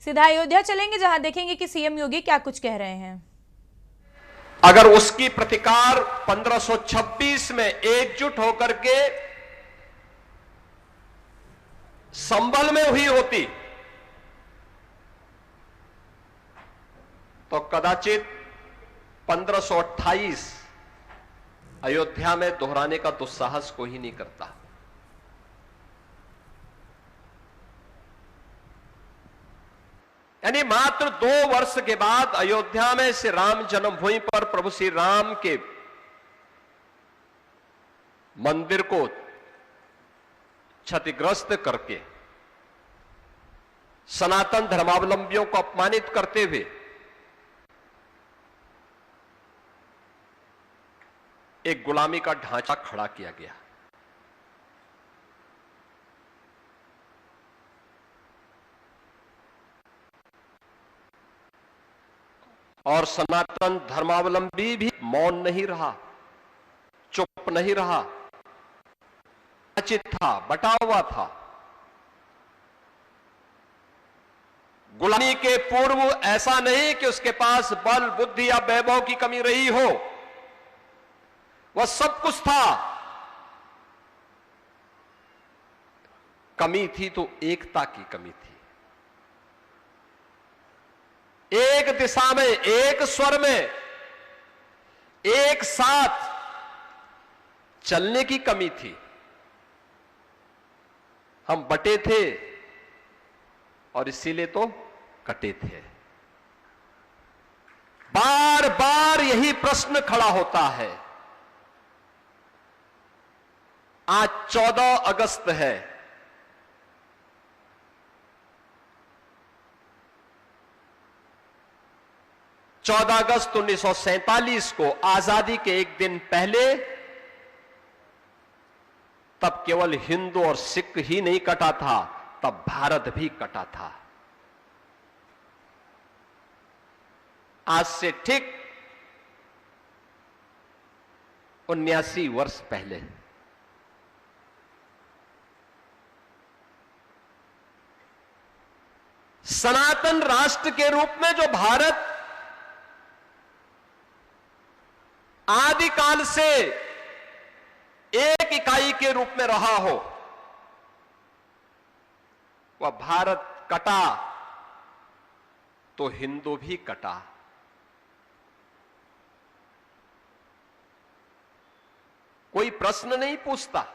सीधा अयोध्या चलेंगे जहां देखेंगे कि सीएम योगी क्या कुछ कह रहे हैं। अगर उसकी प्रतिकार 1526 में एकजुट होकर के संभल में हुई होती तो कदाचित 1528 अयोध्या में दोहराने का दुस्साहस कोई ही नहीं करता। यानी मात्र 2 वर्ष के बाद अयोध्या में श्री राम जन्मभूमि पर प्रभु श्री राम के मंदिर को क्षतिग्रस्त करके सनातन धर्मावलंबियों को अपमानित करते हुए एक गुलामी का ढांचा खड़ा किया गया। और सनातन धर्मावलंबी भी मौन नहीं रहा, चुप नहीं रहा, चित था, बटा हुआ था। गुलामी के पूर्व ऐसा नहीं कि उसके पास बल, बुद्धि या वैभव की कमी रही हो, वह सब कुछ था। कमी थी तो एकता की कमी थी। एक दिशा में, एक स्वर में, एक साथ चलने की कमी थी। हम बटे थे और इसीलिए तो कटे थे। बार बार यही प्रश्न खड़ा होता है। आज 14 अगस्त है। अगस्त 1947 को आजादी के एक दिन पहले तब केवल हिंदू और सिख ही नहीं कटा था, तब भारत भी कटा था। आज से ठीक 79 वर्ष पहले सनातन राष्ट्र के रूप में जो भारत आदिकाल से एक इकाई के रूप में रहा हो, वह भारत कटा तो हिंदू भी कटा। कोई प्रश्न नहीं पूछता।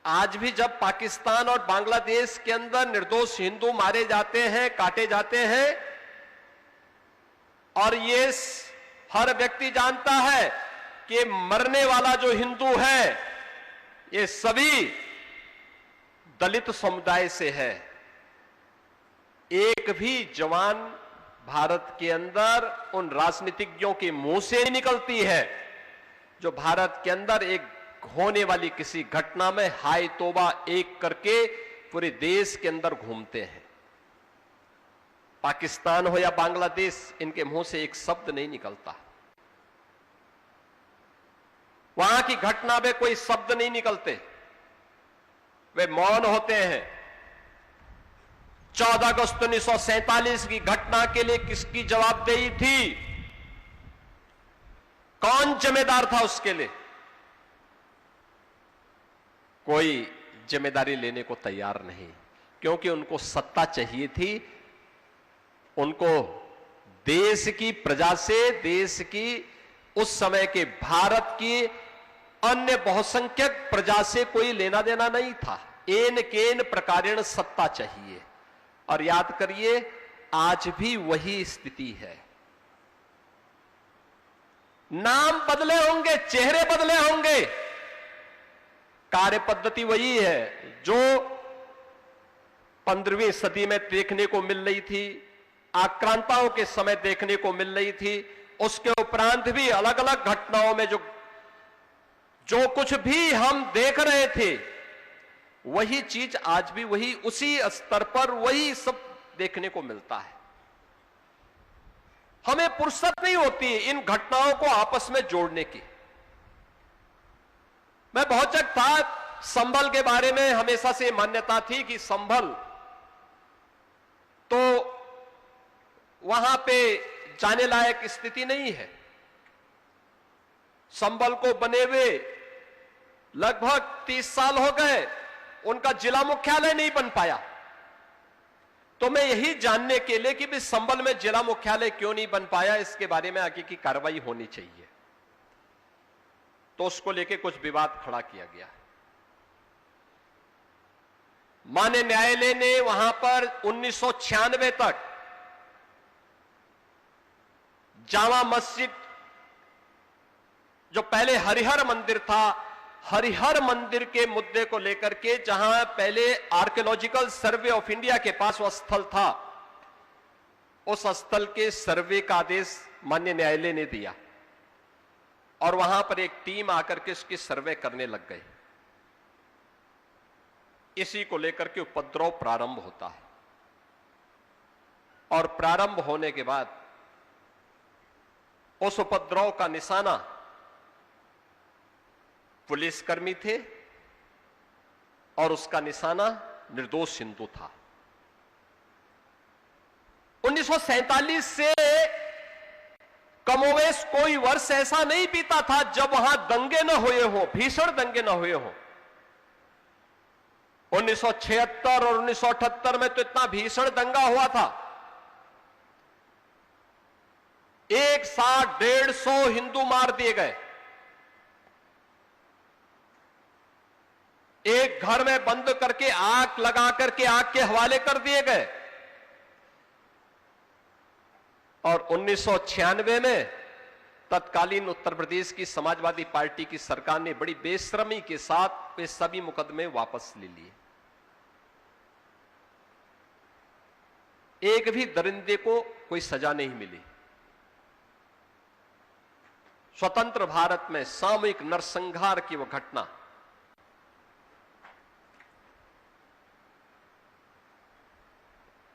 आज भी जब पाकिस्तान और बांग्लादेश के अंदर निर्दोष हिंदू मारे जाते हैं, काटे जाते हैं, और ये हर व्यक्ति जानता है कि मरने वाला जो हिंदू है ये सभी दलित समुदाय से है। एक भी जवान भारत के अंदर उन राजनीतिज्ञों के मुंह से नहीं निकलती है जो भारत के अंदर एक होने वाली किसी घटना में हाय तौबा एक करके पूरे देश के अंदर घूमते हैं। पाकिस्तान हो या बांग्लादेश, इनके मुंह से एक शब्द नहीं निकलता। वहां की घटना में कोई शब्द नहीं निकलते, वे मौन होते हैं। 14 अगस्त 1947 की घटना के लिए किसकी जवाबदेही थी? कौन जिम्मेदार था उसके लिए? कोई जिम्मेदारी लेने को तैयार नहीं, क्योंकि उनको सत्ता चाहिए थी। उनको देश की प्रजा से, देश की उस समय के भारत की अन्य बहुसंख्यक प्रजा से कोई लेना देना नहीं था। एन केन प्रकारेण सत्ता चाहिए। और याद करिए, आज भी वही स्थिति है। नाम बदले होंगे, चेहरे बदले होंगे, कार्य पद्धति वही है जो 15वीं सदी में देखने को मिल रही थी, आक्रांताओं के समय देखने को मिल रही थी। उसके उपरांत भी अलग अलग घटनाओं में जो कुछ भी हम देख रहे थे, वही चीज आज भी वही उसी स्तर पर वही सब देखने को मिलता है। हमें फुर्सत नहीं होती इन घटनाओं को आपस में जोड़ने की। मैं बहुत जगह था, संभल के बारे में हमेशा से मान्यता थी कि संभल वहां पे जाने लायक स्थिति नहीं है। संबल को बने हुए लगभग 30 साल हो गए, उनका जिला मुख्यालय नहीं बन पाया। तो मैं यही जानने के लिए कि भी संबल में जिला मुख्यालय क्यों नहीं बन पाया, इसके बारे में आगे की कार्रवाई होनी चाहिए। तो उसको लेके कुछ विवाद खड़ा किया गया। माननीय न्यायालय ने वहां पर 1996 तक जामा मस्जिद, जो पहले हरिहर मंदिर था, हरिहर मंदिर के मुद्दे को लेकर के, जहां पहले आर्कियोलॉजिकल सर्वे ऑफ इंडिया के पास वह स्थल था, उस स्थल के सर्वे का आदेश माननीय न्यायालय ने दिया और वहां पर एक टीम आकर के उसकी सर्वे करने लग गई। इसी को लेकर के उपद्रव प्रारंभ होता है और प्रारंभ होने के बाद उस उपद्रव का निशाना पुलिसकर्मी थे और उसका निशाना निर्दोष हिंदू था। 1947 से कमोवेश कोई वर्ष ऐसा नहीं बीता था जब वहां दंगे न हुए हो, भीषण दंगे न हुए हो। 1976 और 1978 में तो इतना भीषण दंगा हुआ था, एक साथ 150 हिंदू मार दिए गए। एक घर में बंद करके आग लगा करके आग के हवाले कर दिए गए। और 1996 में तत्कालीन उत्तर प्रदेश की समाजवादी पार्टी की सरकार ने बड़ी बेशर्मी के साथ वे सभी मुकदमे वापस ले लिए। एक भी दरिंदे को कोई सजा नहीं मिली। स्वतंत्र भारत में सामूहिक नरसंहार की वह घटना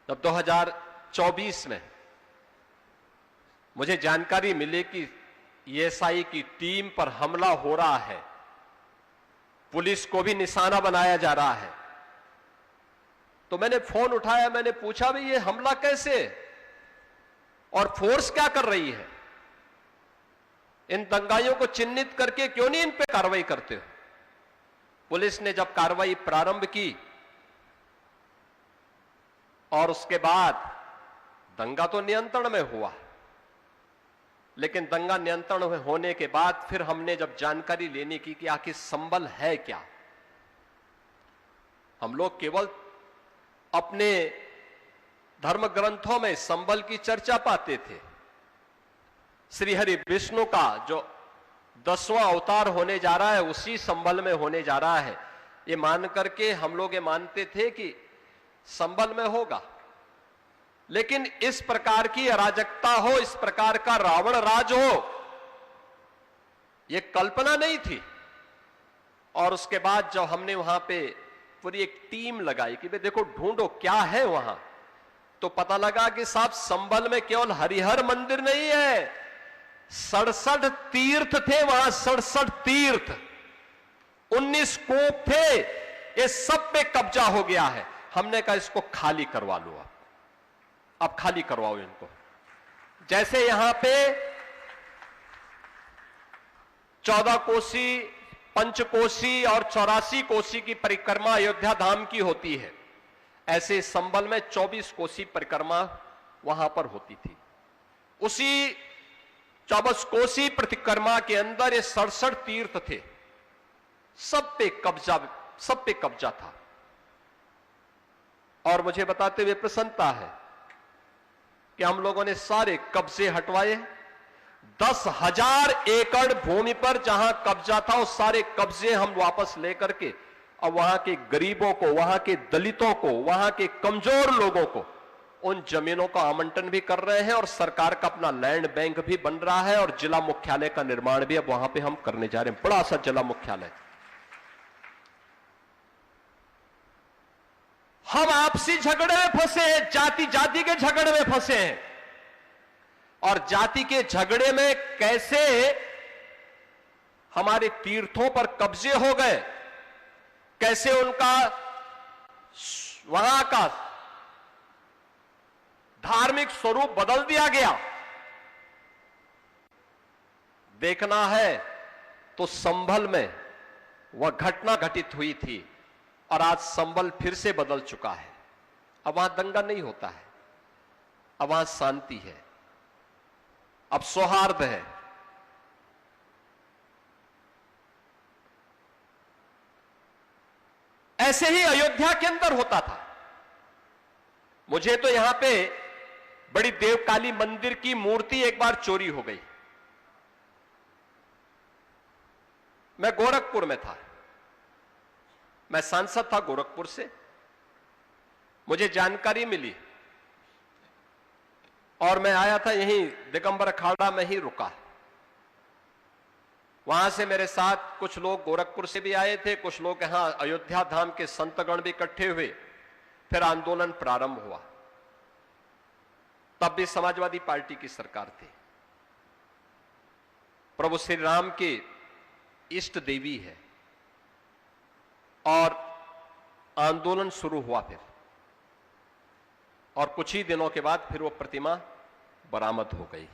जब 2024 में मुझे जानकारी मिली कि ईएसआई की टीम पर हमला हो रहा है, पुलिस को भी निशाना बनाया जा रहा है, तो मैंने फोन उठाया, मैंने पूछा भी ये हमला कैसे और फोर्स क्या कर रही है, इन दंगाइयों को चिन्हित करके क्यों नहीं इन पे कार्रवाई करते हो। पुलिस ने जब कार्रवाई प्रारंभ की और उसके बाद दंगा तो नियंत्रण में हुआ, लेकिन दंगा नियंत्रण में होने के बाद फिर हमने जब जानकारी लेने की कि आखिर संबल है क्या, हम लोग केवल अपने धर्म ग्रंथों में संबल की चर्चा पाते थे। श्री हरि विष्णु का जो 10वां अवतार होने जा रहा है उसी संबल में होने जा रहा है, ये मान करके हम लोग ये मानते थे कि संबल में होगा। लेकिन इस प्रकार की अराजकता हो, इस प्रकार का रावण राज हो, यह कल्पना नहीं थी। और उसके बाद जब हमने वहां पे पूरी एक टीम लगाई कि भाई देखो ढूंढो क्या है वहां, तो पता लगा कि साहब संबल में केवल हरिहर मंदिर नहीं है, 67 तीर्थ थे वहां, 67 तीर्थ, 19 कूप थे, ये सब पे कब्जा हो गया है। हमने कहा इसको खाली करवा लो, अब खाली करवाओ इनको। जैसे यहां पे 14 कोसी, पंचकोसी और 84 कोसी की परिक्रमा अयोध्या धाम की होती है, ऐसे संबल में 24 कोसी परिक्रमा वहां पर होती थी। उसी 24 कोसी परिक्रमा के अंदर ये 67 तीर्थ थे, सब पे कब्जा था। और मुझे बताते हुए प्रसन्नता है कि हम लोगों ने सारे कब्जे हटवाए। 10,000 एकड़ भूमि पर जहां कब्जा था उस सारे कब्जे हम वापस लेकर के अब वहां के गरीबों को, वहां के दलितों को, वहां के कमजोर लोगों को उन जमीनों का आवंटन भी कर रहे हैं और सरकार का अपना लैंड बैंक भी बन रहा है और जिला मुख्यालय का निर्माण भी अब वहां पे हम करने जा रहे हैं, बड़ा सा जिला मुख्यालय। हम आपसी झगड़े में फंसे हैं, जाति जाति के झगड़े में फंसे हैं और जाति के झगड़े में कैसे हमारे तीर्थों पर कब्जे हो गए, कैसे उनका वहां का धार्मिक ऐतिहासिक स्वरूप बदल दिया गया। देखना है तो संभल में वह घटना घटित हुई थी और आज संभल फिर से बदल चुका है। अब वहां दंगा नहीं होता है, अब वहां शांति है, अब सौहार्द है। ऐसे ही अयोध्या के अंदर होता था। मुझे तो यहां पे बड़ी देवकाली मंदिर की मूर्ति एक बार चोरी हो गई। मैं गोरखपुर में था, मैं सांसद था गोरखपुर से। मुझे जानकारी मिली और मैं आया था, यहीं दिगंबर अखाड़ा में ही रुका। वहां से मेरे साथ कुछ लोग गोरखपुर से भी आए थे, कुछ लोग यहां अयोध्या धाम के संतगण भी इकट्ठे हुए। फिर आंदोलन प्रारंभ हुआ। तब भी समाजवादी पार्टी की सरकार थी। प्रभु श्री राम के इष्ट देवी है और आंदोलन शुरू हुआ फिर, और कुछ ही दिनों के बाद फिर वो प्रतिमा बरामद हो गई।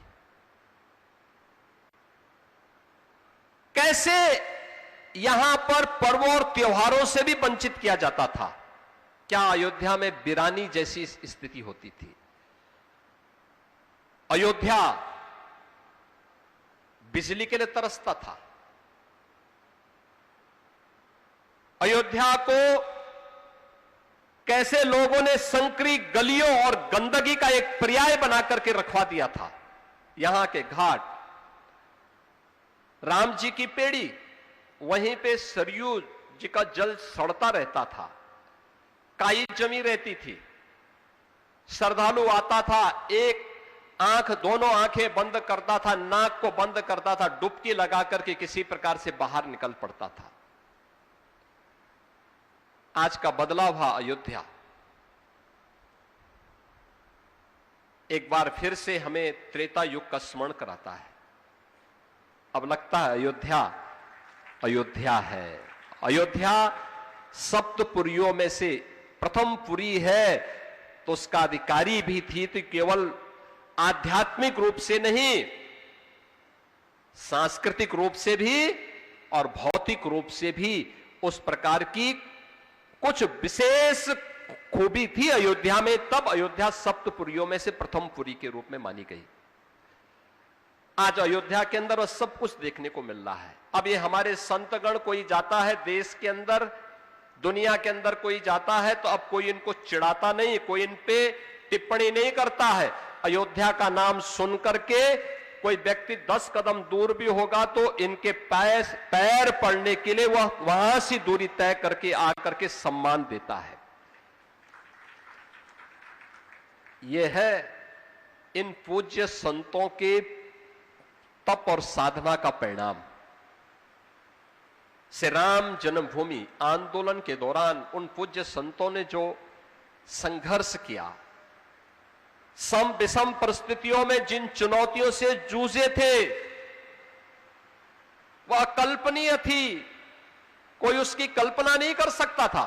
कैसे यहां पर पर्वों और त्योहारों से भी वंचित किया जाता था। क्या अयोध्या में वीरानी जैसी स्थिति होती थी। अयोध्या बिजली के लिए तरसता था। अयोध्या को कैसे लोगों ने संकरी गलियों और गंदगी का एक पर्याय बना करके रखवा दिया था। यहां के घाट, राम जी की पेड़ी, वहीं पे सरयू जी का जल सड़ता रहता था, काई जमी रहती थी। श्रद्धालु आता था, एक आंख, दोनों आंखें बंद करता था, नाक को बंद करता था, डुबकी लगा करके किसी प्रकार से बाहर निकल पड़ता था। आज का बदलाव हुआ अयोध्या। एक बार फिर से हमें त्रेता युग का स्मरण कराता है। अब लगता है अयोध्या अयोध्या है। अयोध्या सप्तपुरियों में से प्रथम पुरी है, तो उसका अधिकारी भी थी। तो केवल आध्यात्मिक रूप से नहीं, सांस्कृतिक रूप से भी और भौतिक रूप से भी उस प्रकार की कुछ विशेष खूबी थी अयोध्या में। तब अयोध्या सप्तपुरियों में से प्रथम पुरी के रूप में मानी गई। आज अयोध्या के अंदर वह सब कुछ देखने को मिल रहा है। अब ये हमारे संतगण कोई जाता है देश के अंदर, दुनिया के अंदर कोई जाता है, तो अब कोई इनको चिढ़ाता नहीं, कोई इन पे टिप्पणी नहीं करता है। अयोध्या का नाम सुन करके कोई व्यक्ति 10 कदम दूर भी होगा तो इनके पैर पड़ने के लिए वह वहां से दूरी तय करके आकर के सम्मान देता है। यह है इन पूज्य संतों के तप और साधना का परिणाम। श्री राम जन्मभूमि आंदोलन के दौरान उन पूज्य संतों ने जो संघर्ष किया, सम विषम परिस्थितियों में जिन चुनौतियों से जूझे थे, वह अकल्पनीय थी। कोई उसकी कल्पना नहीं कर सकता था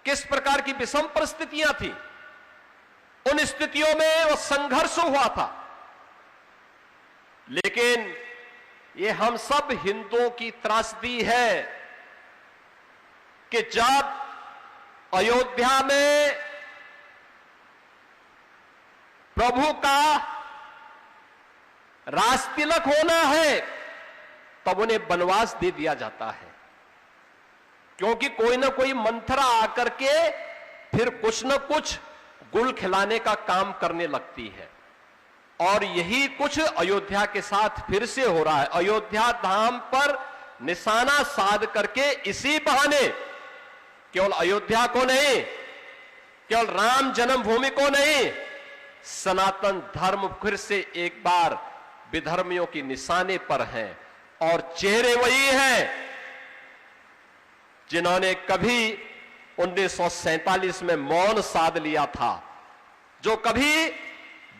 किस प्रकार की विषम परिस्थितियां थी। उन स्थितियों में वह संघर्ष हुआ था। लेकिन ये हम सब हिंदुओं की त्रासदी है कि जब अयोध्या में प्रभु का राज तिलक होना है तब उन्हें वनवास दे दिया जाता है, क्योंकि कोई ना कोई मंथरा आकर के फिर कुछ न कुछ गुल खिलाने का काम करने लगती है। और यही कुछ अयोध्या के साथ फिर से हो रहा है। अयोध्या धाम पर निशाना साध करके इसी बहाने केवल अयोध्या को नहीं, केवल राम जन्मभूमि को नहीं, सनातन धर्म फिर से एक बार विधर्मियों की निशाने पर हैं। और चेहरे वही हैं जिन्होंने कभी 1947 में मौन साध लिया था, जो कभी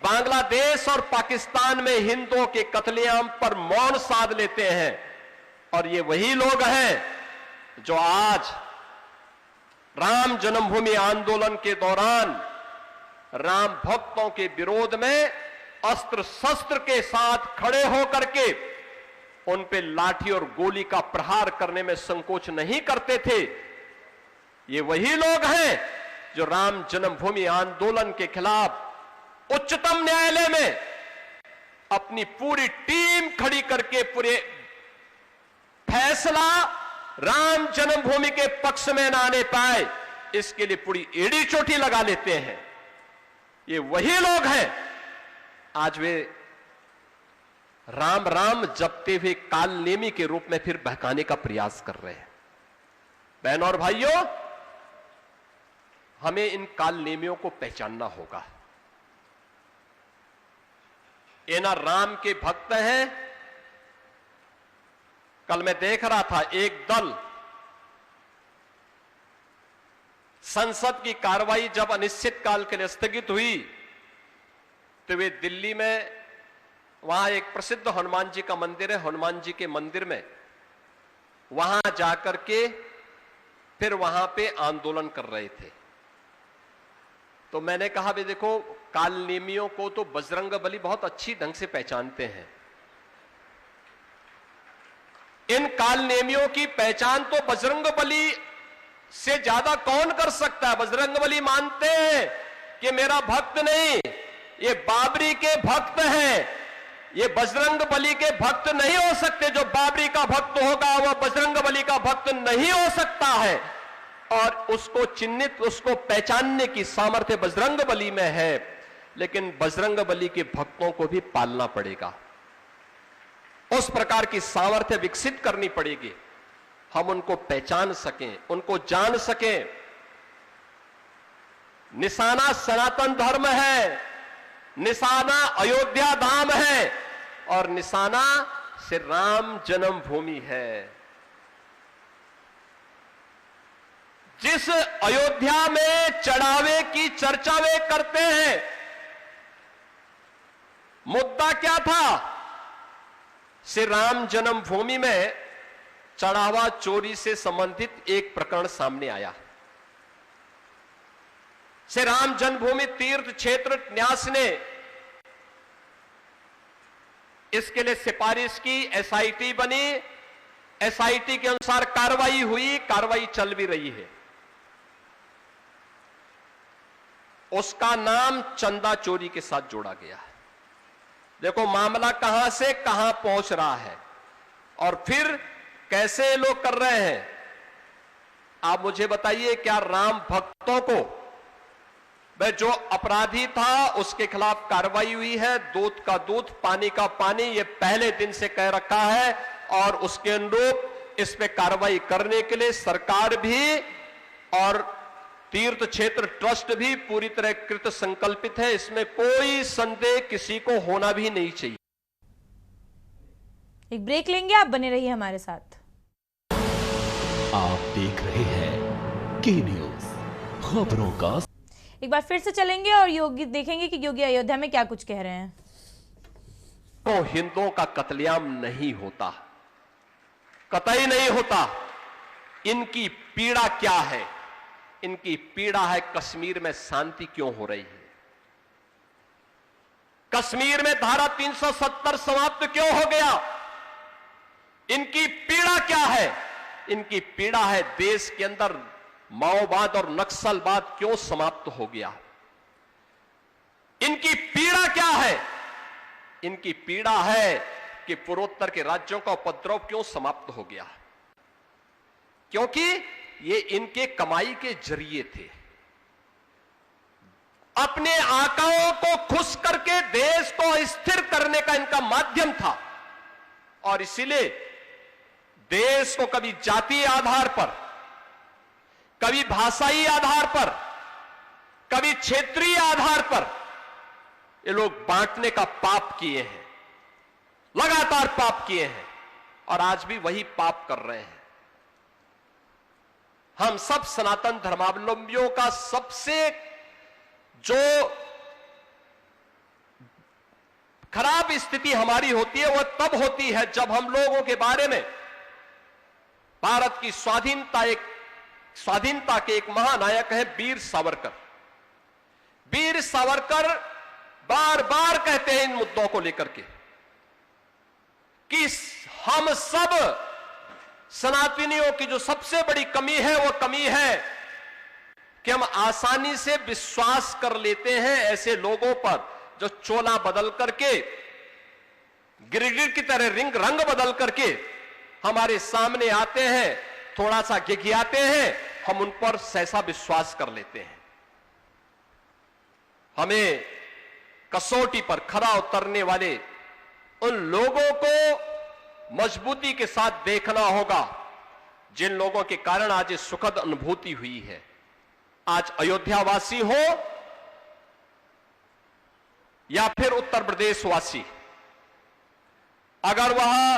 बांग्लादेश और पाकिस्तान में हिंदुओं के कत्लेआम पर मौन साध लेते हैं। और ये वही लोग हैं जो आज राम जन्मभूमि आंदोलन के दौरान राम भक्तों के विरोध में अस्त्र शस्त्र के साथ खड़े होकर के उन पे लाठी और गोली का प्रहार करने में संकोच नहीं करते थे। ये वही लोग हैं जो राम जन्मभूमि आंदोलन के खिलाफ उच्चतम न्यायालय में अपनी पूरी टीम खड़ी करके पूरे फैसला राम जन्मभूमि के पक्ष में ना आने पाए, इसके लिए पूरी एड़ी चोटी लगा लेते हैं। ये वही लोग हैं आज वे राम राम जपते हुए काल नेमी के रूप में फिर बहकाने का प्रयास कर रहे हैं। बहनों और भाइयों, हमें इन काल नेमियों को पहचानना होगा। ये ना राम के भक्त हैं। कल मैं देख रहा था एक दल संसद की कार्रवाई जब अनिश्चित काल के लिए स्थगित हुई तो वे दिल्ली में वहां एक प्रसिद्ध हनुमान जी का मंदिर है, हनुमान जी के मंदिर में वहां जाकर के फिर वहां पे आंदोलन कर रहे थे। तो मैंने कहा भी देखो, काल नेमियों को तो बजरंगबली बहुत अच्छी ढंग से पहचानते हैं। इन काल नेमियों की पहचान तो बजरंगबली से ज्यादा कौन कर सकता है। बजरंगबली मानते हैं कि मेरा भक्त नहीं, ये बाबरी के भक्त हैं। ये बजरंगबली के भक्त नहीं हो सकते। जो बाबरी का भक्त होगा वह बजरंगबली का भक्त नहीं हो सकता है। और उसको चिन्हित, उसको पहचानने की सामर्थ्य बजरंगबली में है। लेकिन बजरंगबली के भक्तों को भी पालना पड़ेगा, उस प्रकार की सामर्थ्य विकसित करनी पड़ेगी, हम उनको पहचान सकें, उनको जान सकें। निशाना सनातन धर्म है, निशाना अयोध्या धाम है और निशाना श्री राम जन्मभूमि है। जिस अयोध्या में चढ़ावे की चर्चा वे करते हैं, मुद्दा क्या था? श्री राम जन्मभूमि में चढ़ावा चोरी से संबंधित एक प्रकरण सामने आया। श्री राम जन्मभूमि तीर्थ क्षेत्र न्यास ने इसके लिए सिफारिश की, एसआईटी बनी, एसआईटी के अनुसार कार्रवाई हुई, कार्रवाई चल भी रही है। उसका नाम चंदा चोरी के साथ जोड़ा गया है। देखो मामला कहां से कहां पहुंच रहा है और फिर कैसे लोग कर रहे हैं। आप मुझे बताइए, क्या राम भक्तों को वह जो अपराधी था उसके खिलाफ कार्रवाई हुई है? दूध का दूध, पानी का पानी, ये पहले दिन से कह रखा है और उसके अनुरूप इस पे कार्रवाई करने के लिए सरकार भी और तीर्थ क्षेत्र ट्रस्ट भी पूरी तरह कृत संकल्पित है। इसमें कोई संदेह किसी को होना भी नहीं चाहिए। एक ब्रेक लेंगे, आप बने रहिए हमारे साथ। आप देख रहे हैं के न्यूज, खबरों का। एक बार फिर से चलेंगे और योगी देखेंगे कि योगी अयोध्या में क्या कुछ कह रहे हैं। तो हिंदुओं का कत्लेआम नहीं होता, कतई नहीं होता। इनकी पीड़ा क्या है? इनकी पीड़ा है कश्मीर में शांति क्यों हो रही है, कश्मीर में धारा 370 समाप्त क्यों हो गया। इनकी पीड़ा क्या है? इनकी पीड़ा है देश के अंदर माओवाद और नक्सलवाद क्यों समाप्त हो गया। इनकी पीड़ा क्या है? इनकी पीड़ा है कि पूर्वोत्तर के राज्यों का उपद्रव क्यों समाप्त हो गया। क्योंकि ये इनके कमाई के जरिए थे, अपने आकाओं को खुश करके देश को स्थिर करने का इनका माध्यम था। और इसीलिए देश को कभी जातीय आधार पर, कभी भाषाई आधार पर, कभी क्षेत्रीय आधार पर ये लोग बांटने का पाप किए हैं, लगातार पाप किए हैं और आज भी वही पाप कर रहे हैं। हम सब सनातन धर्मावलंबियों का सबसे जो खराब स्थिति हमारी होती है वह तब होती है जब हम लोगों के बारे में भारत की स्वाधीनता के एक महानायक है वीर सावरकर। वीर वीर सावरकर बार बार कहते हैं इन मुद्दों को लेकर के कि हम सब सनातनियों की जो सबसे बड़ी कमी है वो कमी है कि हम आसानी से विश्वास कर लेते हैं ऐसे लोगों पर जो चोला बदल करके गिरगिट की तरह रंग बदल करके हमारे सामने आते हैं, थोड़ा सा गिघियाते हैं, हम उन पर सहसा विश्वास कर लेते हैं। हमें कसौटी पर खरा उतरने वाले उन लोगों को मजबूती के साथ देखना होगा जिन लोगों के कारण आज इस सुखद अनुभूति हुई है। आज अयोध्यावासी हो या फिर उत्तर प्रदेश वासी, अगर वह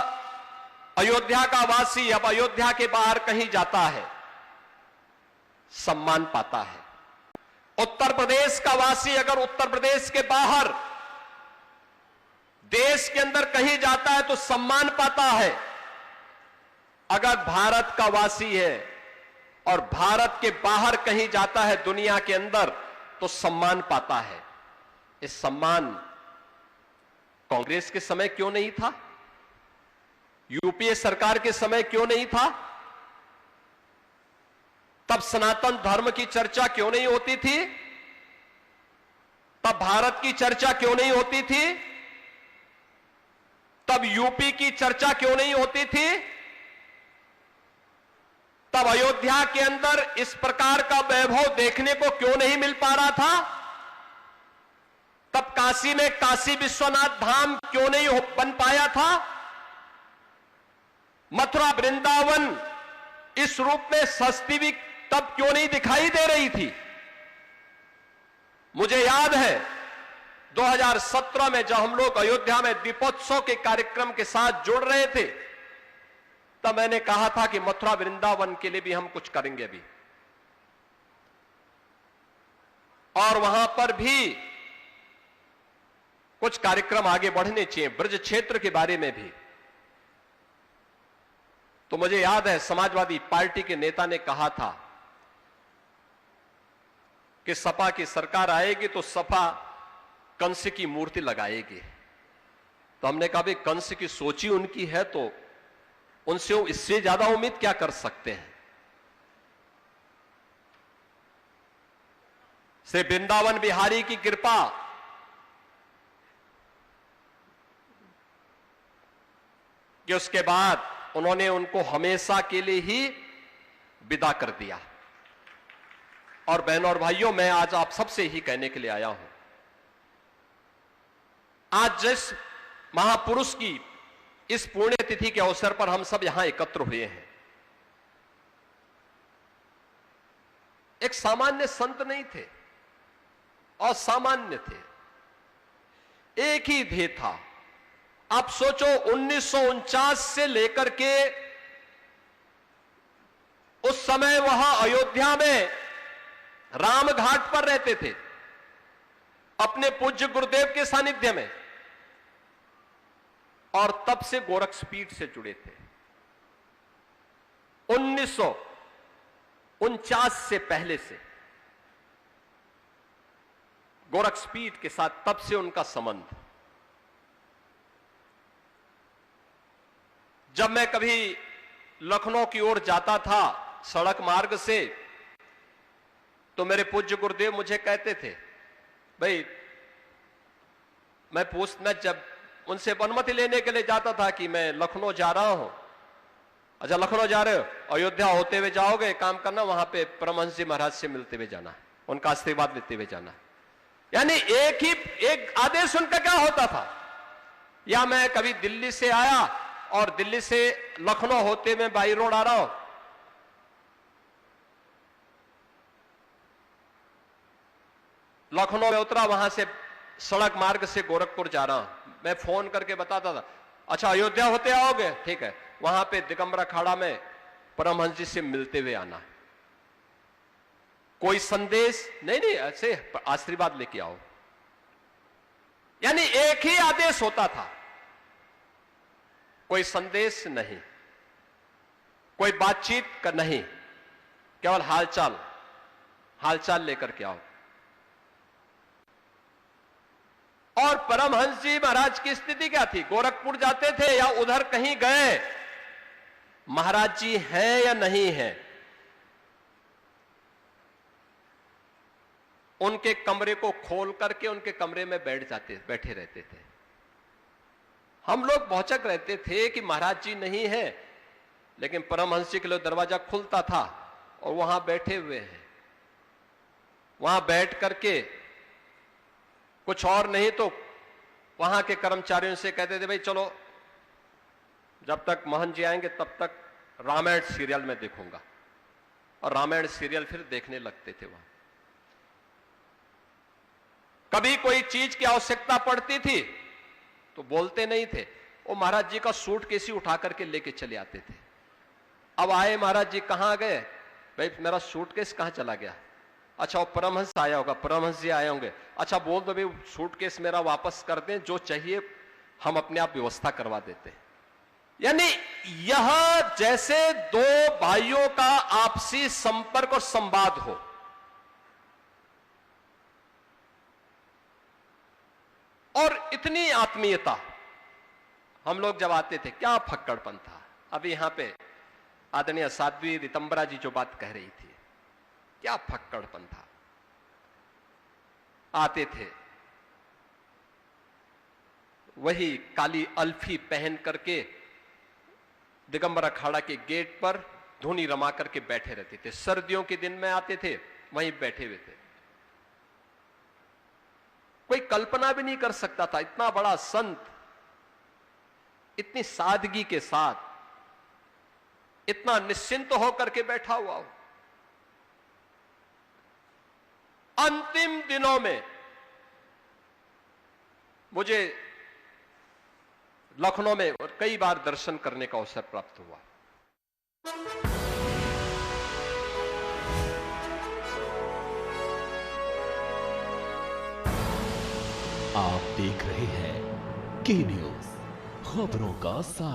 अयोध्या का वासी अब अयोध्या के बाहर कहीं जाता है, सम्मान पाता है। उत्तर प्रदेश का वासी अगर उत्तर प्रदेश के बाहर देश के अंदर कहीं जाता है तो सम्मान पाता है। अगर भारत का वासी है और भारत के बाहर कहीं जाता है दुनिया के अंदर तो सम्मान पाता है। इस सम्मान कांग्रेस के समय क्यों नहीं था? यूपीए सरकार के समय क्यों नहीं था? तब सनातन धर्म की चर्चा क्यों नहीं होती थी? तब भारत की चर्चा क्यों नहीं होती थी? तब यूपी की चर्चा क्यों नहीं होती थी? तब अयोध्या के अंदर इस प्रकार का वैभव देखने को क्यों नहीं मिल पा रहा था? तब काशी में काशी विश्वनाथ धाम क्यों नहीं बन पाया था? मथुरा वृंदावन इस रूप में सस्ती भी तब क्यों नहीं दिखाई दे रही थी? मुझे याद है 2017 में जब हम लोग अयोध्या में दीपोत्सव के कार्यक्रम के साथ जुड़ रहे थे, तब मैंने कहा था कि मथुरा वृंदावन के लिए भी हम कुछ करेंगे अभी, और वहां पर भी कुछ कार्यक्रम आगे बढ़ने चाहिए, ब्रज क्षेत्र के बारे में भी। तो मुझे याद है समाजवादी पार्टी के नेता ने कहा था कि सपा की सरकार आएगी तो सपा कंस की मूर्ति लगाएगी। तो हमने कहा भाई कंस की सोची उनकी है तो उनसे इससे ज्यादा उम्मीद क्या कर सकते हैं। श्री वृंदावन बिहारी की कृपा कि उसके बाद उन्होंने उनको हमेशा के लिए ही विदा कर दिया। और बहनों और भाइयों, मैं आज आप सबसे ही कहने के लिए आया हूं, आज जिस महापुरुष की इस पुण्य तिथि के अवसर पर हम सब यहां एकत्र हुए हैं, एक सामान्य संत नहीं थे, असामान्य थे। एक ही ध्येय था। आप सोचो 1949 से लेकर के उस समय वहां अयोध्या में राम घाट पर रहते थे अपने पूज्य गुरुदेव के सानिध्य में, और तब से गोरक्षपीठ से जुड़े थे। 1949 से पहले से गोरक्षपीठ के साथ तब से उनका संबंध। जब मैं कभी लखनऊ की ओर जाता था सड़क मार्ग से, तो मेरे पूज्य गुरुदेव मुझे कहते थे, भाई मैं जब उनसे अनुमति लेने के लिए जाता था कि मैं लखनऊ जा रहा हूं। अच्छा, लखनऊ जा रहे हो, अयोध्या होते हुए जाओगे, काम करना वहां पे परमहंस जी महाराज से मिलते हुए जाना है, उनका आशीर्वाद लेते हुए जाना है। यानी एक आदेश उनका क्या होता था। या मैं कभी दिल्ली से आया और दिल्ली से लखनऊ होते हुए बाई रोड आ रहा हूं, लखनऊ में उतरा, वहां से सड़क मार्ग से गोरखपुर जा रहा हूं, मैं फोन करके बताता था, अच्छा अयोध्या होते आओगे, ठीक है, वहां पे दिगंबर अखाड़ा में परमहंस जी से मिलते हुए आना। कोई संदेश नहीं, ऐसे आशीर्वाद लेके आओ। यानी एक ही आदेश होता था, कोई संदेश नहीं, कोई बातचीत का नहीं, केवल हालचाल लेकर के आओ। और परमहंस जी महाराज की स्थिति क्या थी? गोरखपुर जाते थे या उधर कहीं गए, महाराज जी हैं या नहीं हैं, उनके कमरे को खोल करके उनके कमरे में बैठे रहते थे। हम लोग भौचक रहते थे कि महाराज जी नहीं है, लेकिन परमहंस जी के लिए दरवाजा खुलता था और वहां बैठे हुए हैं। वहां बैठ करके कुछ और नहीं तो वहां के कर्मचारियों से कहते थे, भाई चलो जब तक महंत जी आएंगे तब तक रामायण सीरियल में देखूंगा, और रामायण सीरियल फिर देखने लगते थे। वहां कभी कोई चीज की आवश्यकता पड़ती थी तो बोलते नहीं थे, वो महाराज जी का सूटकेस ही उठा करके लेके चले आते थे। अब आए महाराज जी, कहां गए? भाई मेरा सूटकेस कहां चला गया? अच्छा वो परमहंस आया होगा, परमहंस जी आए होंगे, अच्छा बोल दो भाई सूटकेस मेरा वापस कर दें, जो चाहिए हम अपने आप व्यवस्था करवा देते हैं। यानी यह जैसे दो भाइयों का आपसी संपर्क और संवाद हो। और इतनी आत्मीयता, हम लोग जब आते थे क्या फक्कड़पन था। अभी यहां पे आदरणीय साध्वी रितंबरा जी जो बात कह रही थी, क्या फक्कड़पन था। आते थे वही काली अल्फी पहन करके दिगंबर अखाड़ा के गेट पर धुनी रमा करके बैठे रहते थे। सर्दियों के दिन में आते थे, वहीं बैठे हुए थे। कोई कल्पना भी नहीं कर सकता था इतना बड़ा संत इतनी सादगी के साथ इतना निश्चिंत होकर के बैठा हुआ हो। अंतिम दिनों में मुझे लखनऊ में और कई बार दर्शन करने का अवसर प्राप्त हुआ। आप देख रहे हैं के न्यूज, खबरों का सार।